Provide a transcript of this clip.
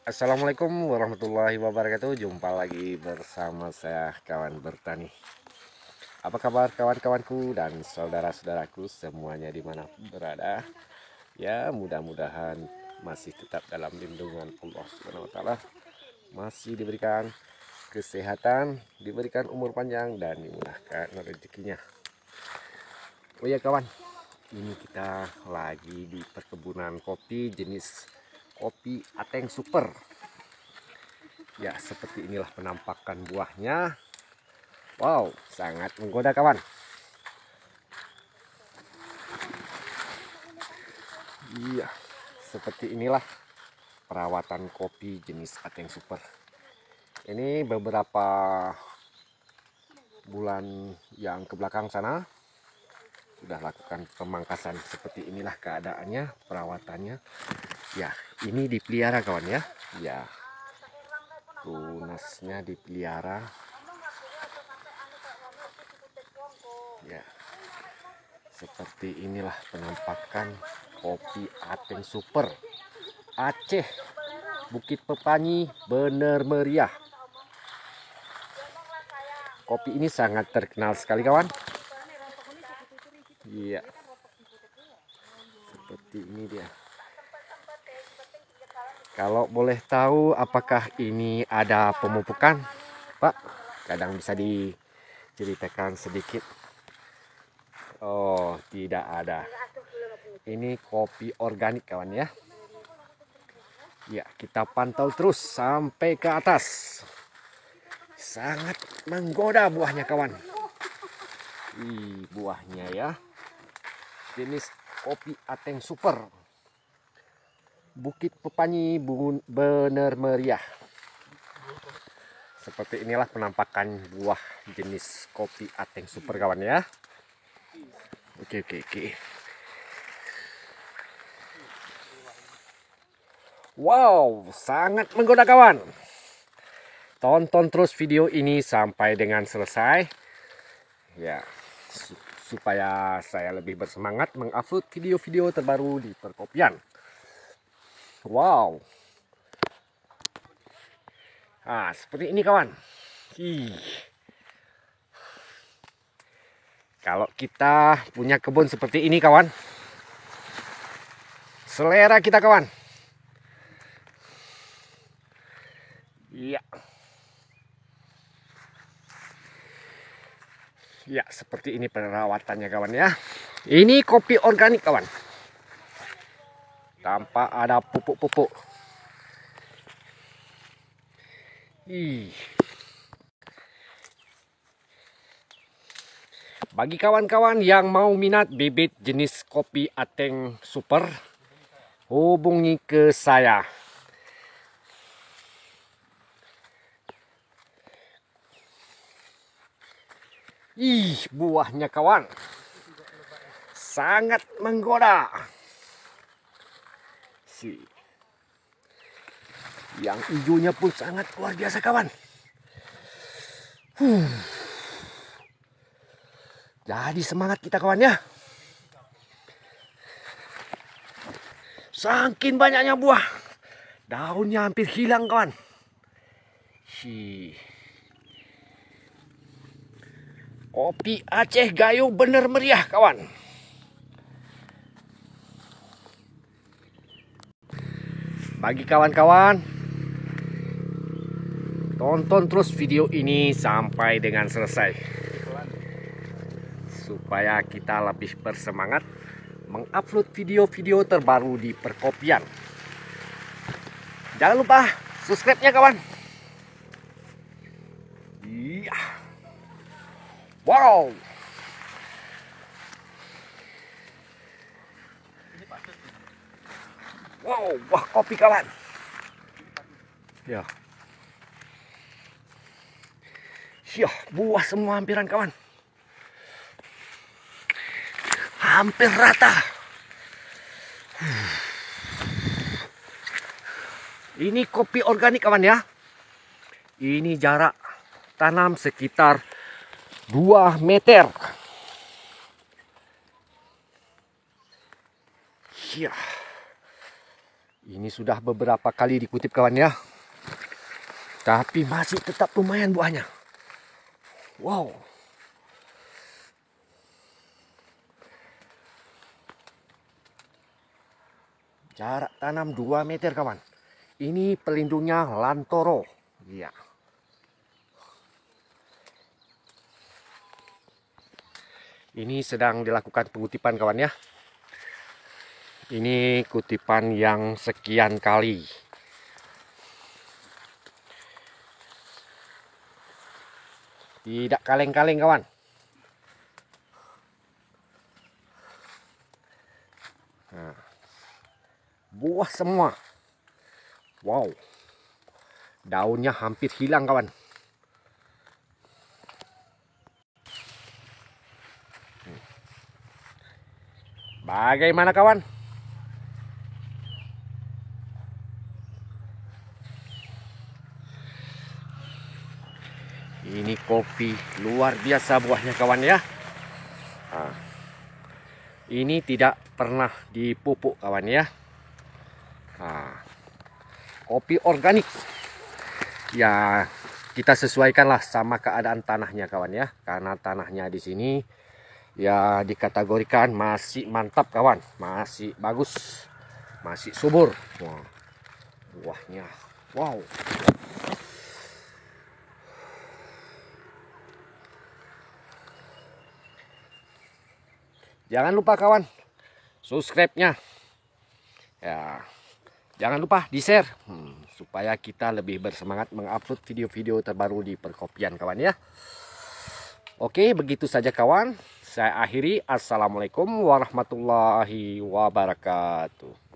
Assalamualaikum warahmatullahi wabarakatuh. Jumpa lagi bersama saya kawan bertani. Apa kabar kawan-kawanku dan saudara-saudaraku semuanya dimana berada? Ya, mudah-mudahan masih tetap dalam lindungan Allah Subhanahu wa taala. Masih diberikan kesehatan, diberikan umur panjang dan dimudahkan rezekinya. Oh ya kawan, ini kita lagi di perkebunan kopi jenis kopi Ateng Super. Ya, seperti inilah penampakan buahnya. Wow, sangat menggoda kawan. Iya, seperti inilah perawatan kopi jenis Ateng Super. Ini beberapa bulan yang kebelakang sana sudah lakukan pemangkasan. Seperti inilah keadaannya, perawatannya. Ya, ini dipelihara kawan ya. Ya, tunasnya dipelihara. Ya, seperti inilah penampakan kopi Ateng Super Aceh Bukit Pepanyi bener meriah. Kopi ini sangat terkenal sekali kawan. Iya, seperti ini dia. Kalau boleh tahu apakah ini ada pemupukan Pak? Kadang bisa diceritakan sedikit. Oh, tidak ada. Ini kopi organik kawan ya. Ya, kita pantau terus sampai ke atas. Sangat menggoda buahnya kawan. Buahnya ya. Jenis kopi Ateng Super. Bukit Pepanyi bener meriah. Seperti inilah penampakan buah jenis kopi Ateng Super kawan ya. Oke. Wow, sangat menggoda kawan. Tonton terus video ini sampai dengan selesai. Ya, supaya saya lebih bersemangat mengupload video-video terbaru di perkopian. Wow. Nah, seperti ini kawan. Kalau kita punya kebun seperti ini kawan, selera kita kawan. Iya. Ya, seperti ini perawatannya kawan ya. Ini kopi organik kawan. Tanpa ada pupuk-pupuk. Bagi kawan-kawan yang mau minat bibit jenis kopi Ateng Super, hubungi ke saya. Buahnya kawan. Sangat menggoda. Yang hijaunya pun sangat luar biasa kawan. Jadi semangat kita kawan ya. Saking banyaknya buah, daunnya hampir hilang kawan. Kopi Aceh Gayo bener meriah kawan. Bagi kawan-kawan, tonton terus video ini sampai dengan selesai. Supaya kita lebih bersemangat mengupload video-video terbaru di perkopian. Jangan lupa subscribe-nya kawan. Iya. Wow. Wow, wah kopi kawan. Ya. Buah semua hampiran kawan. Hampir rata. Ini kopi organik kawan ya. Ini jarak tanam sekitar 2 meter. Ini sudah beberapa kali dikutip kawan ya. Tapi masih tetap lumayan buahnya. Wow. Jarak tanam 2 meter kawan. Ini pelindungnya Lantoro. Iya. Ini sedang dilakukan pengutipan kawan ya. Ini kutipan yang sekian kali. Tidak kaleng-kaleng kawan. Nah, buah semua. Wow. Daunnya hampir hilang kawan. Bagaimana kawan? Ini kopi luar biasa buahnya kawan ya. Nah, ini tidak pernah dipupuk kawan ya. Nah, kopi organik. Ya, kita sesuaikanlah sama keadaan tanahnya kawan ya. Karena tanahnya di sini ya dikategorikan masih mantap kawan, masih bagus, masih subur. Wah, buahnya, wow. Jangan lupa kawan, subscribe-nya. Ya, jangan lupa di-share supaya kita lebih bersemangat mengupload video-video terbaru di perkopian kawan ya. Oke, begitu saja kawan. Saya akhiri. Assalamualaikum warahmatullahi wabarakatuh.